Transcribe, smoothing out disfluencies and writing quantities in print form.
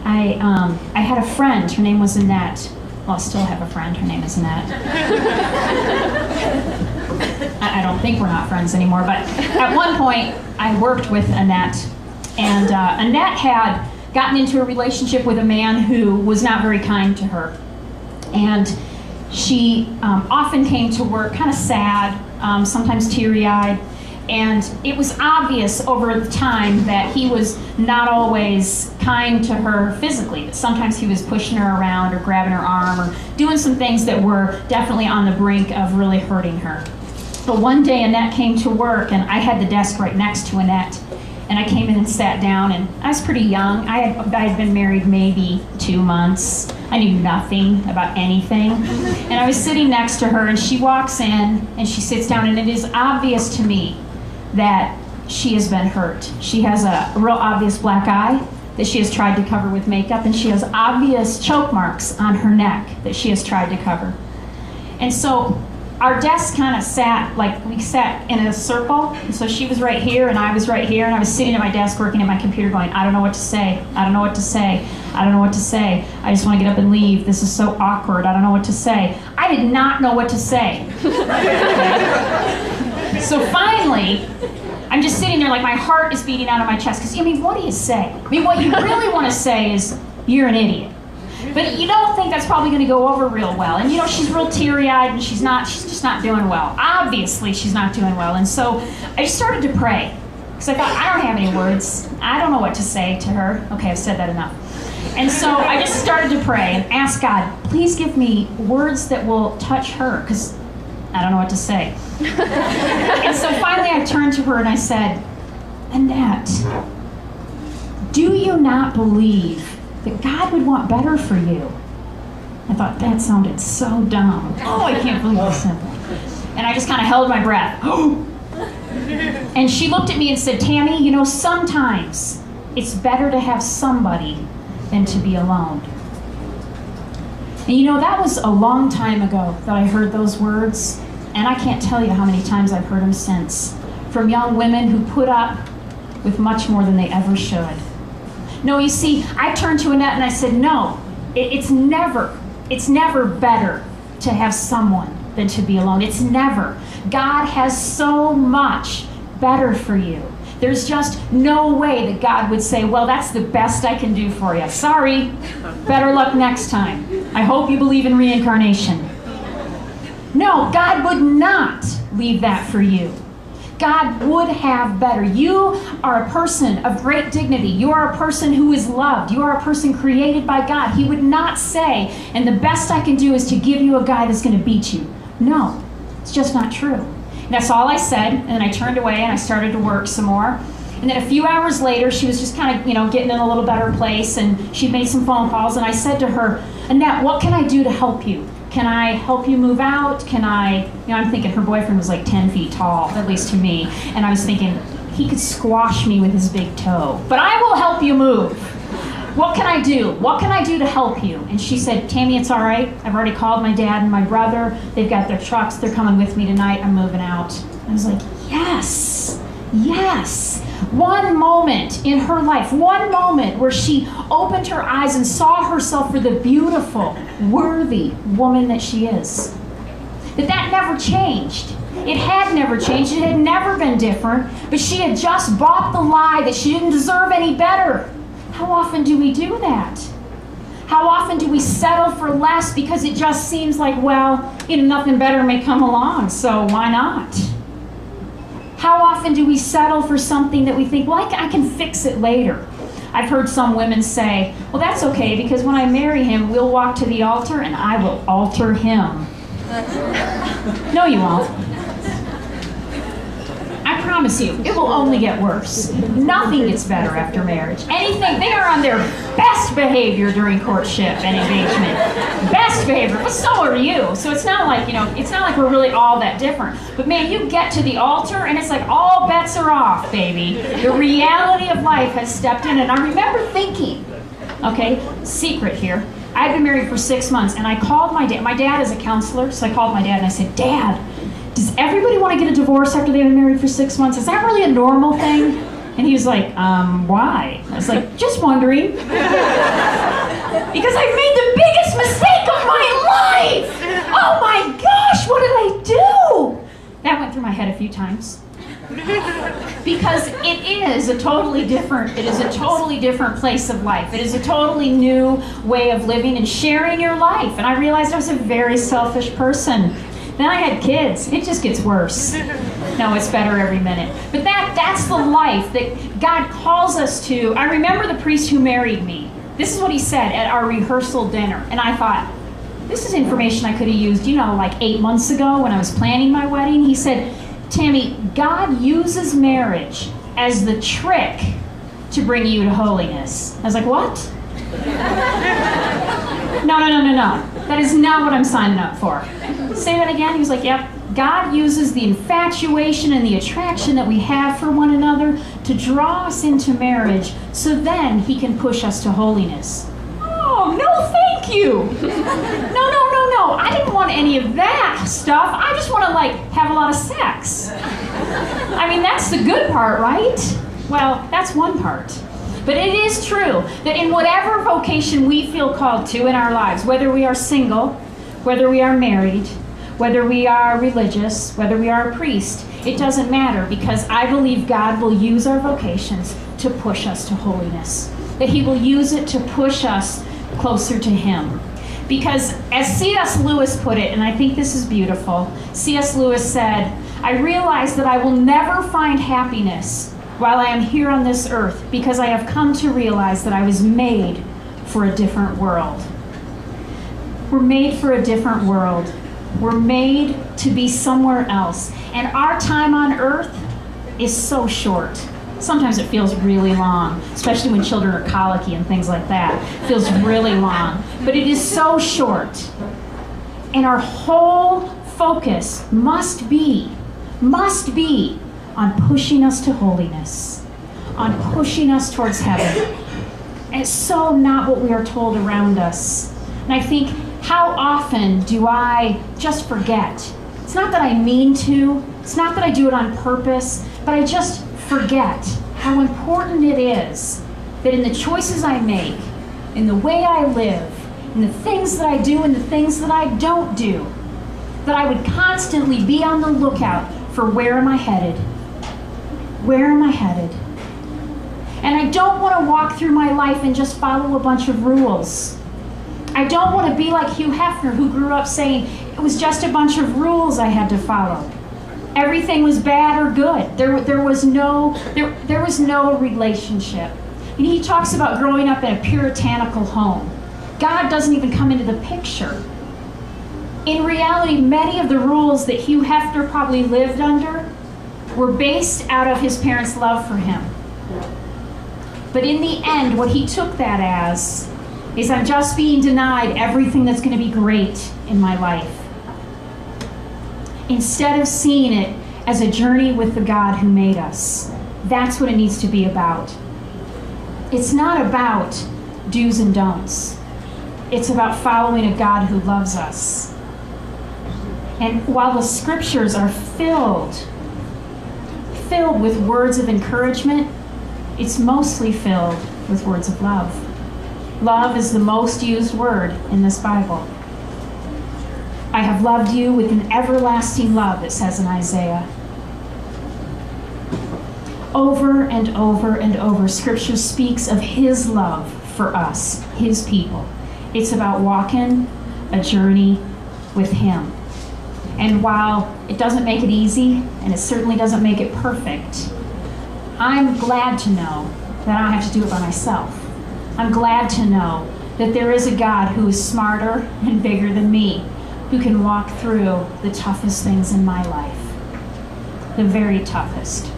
I had a friend, her name was Annette. Well, I still have a friend, her name is Annette. I don't think we're not friends anymore, but at one point I worked with Annette, and Annette had gotten into a relationship with a man who was not very kind to her. And she often came to work kind of sad, sometimes teary-eyed, and it was obvious over the time that he was not always kind to her physically, but sometimes he was pushing her around or grabbing her arm or doing some things that were definitely on the brink of really hurting her. But one day Annette came to work, and I had the desk right next to Annette, and I came in and sat down, and I was pretty young. I had been married maybe 2 months. I knew nothing about anything. And I was sitting next to her, and she walks in and she sits down, and it is obvious to me that she has been hurt. She has a real obvious black eye that she has tried to cover with makeup, and she has obvious choke marks on her neck that she has tried to cover. And so our desks kind of sat, like we sat in a circle, and so she was right here and I was right here, and I was sitting at my desk working at my computer going, I don't know what to say, I don't know what to say, I don't know what to say, I just want to get up and leave, this is so awkward, I don't know what to say. I did not know what to say. So finally, I'm just sitting there like my heart is beating out of my chest, because I mean, what do you say? I mean, what you really want to say is, you're an idiot. But you don't think that's probably going to go over real well. And you know, she's real teary-eyed, and she's just not doing well. Obviously, she's not doing well. And so I just started to pray, because I thought, I don't have any words. I don't know what to say to her. Okay, I've said that enough. And so I just started to pray and ask God, please give me words that will touch her, because I don't know what to say. And so finally I turned to her and I said, Annette, do you not believe that God would want better for you? I thought, that sounded so dumb. Oh, I can't believe it's simple. And I just kind of held my breath. And she looked at me and said, Tammy, you know, sometimes it's better to have somebody than to be alone. And you know, that was a long time ago that I heard those words, and I can't tell you how many times I've heard them since, from young women who put up with much more than they ever should. No, you see, I turned to Annette and I said, no, it's never better to have someone than to be alone. It's never. God has so much better for you. There's just no way that God would say, well, that's the best I can do for you. Sorry, better luck next time. I hope you believe in reincarnation. No, God would not leave that for you. God would have better. You are a person of great dignity. You are a person who is loved. You are a person created by God. He would not say, and the best I can do is to give you a guy that's going to beat you. No, it's just not true. And that's all I said, and then I turned away and I started to work some more. And then a few hours later, she was just kind of, you know, getting in a little better place, and she made some phone calls, and I said to her, Annette, what can I do to help you? Can I help you move out? Can I, you know, I'm thinking her boyfriend was like 10 feet tall, at least to me. And I was thinking, he could squash me with his big toe. But I will help you move. What can I do? What can I do to help you? And she said, Tammy, it's all right. I've already called my dad and my brother. They've got their trucks. They're coming with me tonight. I'm moving out. I was like, yes, yes. One moment in her life, one moment where she opened her eyes and saw herself for the beautiful, worthy woman that she is. That never changed. It had never changed. It had never been different. But she had just bought the lie that she didn't deserve any better. How often do we do that? How often do we settle for less because it just seems like, well, you know, nothing better may come along, so why not? How often do we settle for something that we think, well, I can fix it later? I've heard some women say, well, that's okay, because when I marry him, we'll walk to the altar and I will alter him. No, you won't. I promise you, it will only get worse. Nothing gets better after marriage. Anything, they are on their best behavior during courtship and engagement. Best behavior, but so are you. So it's not like, you know, it's not like we're really all that different. But man, you get to the altar and it's like all bets are off, baby. The reality of life has stepped in. And I remember thinking, okay, secret here. I'd been married for 6 months and I called my dad. My dad is a counselor, so I called my dad and I said, Dad, does everybody want to get a divorce after they've been married for 6 months? Is that really a normal thing? And he was like, why? I was like, just wondering. because I've made the biggest mistake of my life. Oh my gosh, what did I do? That went through my head a few times. Because it is a totally different place of life. It is a totally new way of living and sharing your life. And I realized I was a very selfish person. Then I had kids. It just gets worse. No, it's better every minute. But that's the life that God calls us to. I remember the priest who married me. This is what he said at our rehearsal dinner. And I thought, this is information I could have used, like 8 months ago when I was planning my wedding. He said, Tammy, God uses marriage as the trick to bring you to holiness. I was like, what? No. That is not what I'm signing up for. Say that again? He was like, yep. God uses the infatuation and the attraction that we have for one another to draw us into marriage so then he can push us to holiness. Oh, no thank you. No. I didn't want any of that stuff. I just want to, have a lot of sex. I mean, that's the good part, right? Well, that's one part. But it is true that in whatever vocation we feel called to in our lives, whether we are single, whether we are married, whether we are religious, whether we are a priest, it doesn't matter, because I believe God will use our vocations to push us to holiness. That he will use it to push us closer to him. Because as C.S. Lewis put it, and I think this is beautiful, C.S. Lewis said, I realize that I will never find happiness while I am here on this earth, because I have come to realize that I was made for a different world. We're made for a different world. We're made to be somewhere else. And our time on earth is so short. Sometimes it feels really long, especially when children are colicky and things like that. It feels really long. But it is so short. And our whole focus must be on pushing us to holiness, on pushing us towards heaven. And it's so not what we are told around us. And I think, how often do I just forget? It's not that I mean to, it's not that I do it on purpose, but I just forget how important it is that in the choices I make, in the way I live, in the things that I do and the things that I don't do, that I would constantly be on the lookout for where am I headed? Where am I headed? And I don't want to walk through my life and just follow a bunch of rules. I don't want to be like Hugh Hefner, who grew up saying it was just a bunch of rules I had to follow. Everything was bad or good. There was no relationship. And he talks about growing up in a puritanical home. God doesn't even come into the picture. In reality, many of the rules that Hugh Hefner probably lived under were based out of his parents' love for him. But in the end, what he took that as is, I'm just being denied everything that's going to be great in my life. Instead of seeing it as a journey with the God who made us. That's what it needs to be about. It's not about do's and don'ts. It's about following a God who loves us. And while the scriptures are filled with words of encouragement, it's mostly filled with words of love. Love is the most used word in this Bible. I have loved you with an everlasting love, it says in Isaiah. Over and over and over, Scripture speaks of his love for us, his people. It's about walking a journey with him. And while it doesn't make it easy, and it certainly doesn't make it perfect, I'm glad to know that I don't have to do it by myself. I'm glad to know that there is a God who is smarter and bigger than me, who can walk through the toughest things in my life, the very toughest.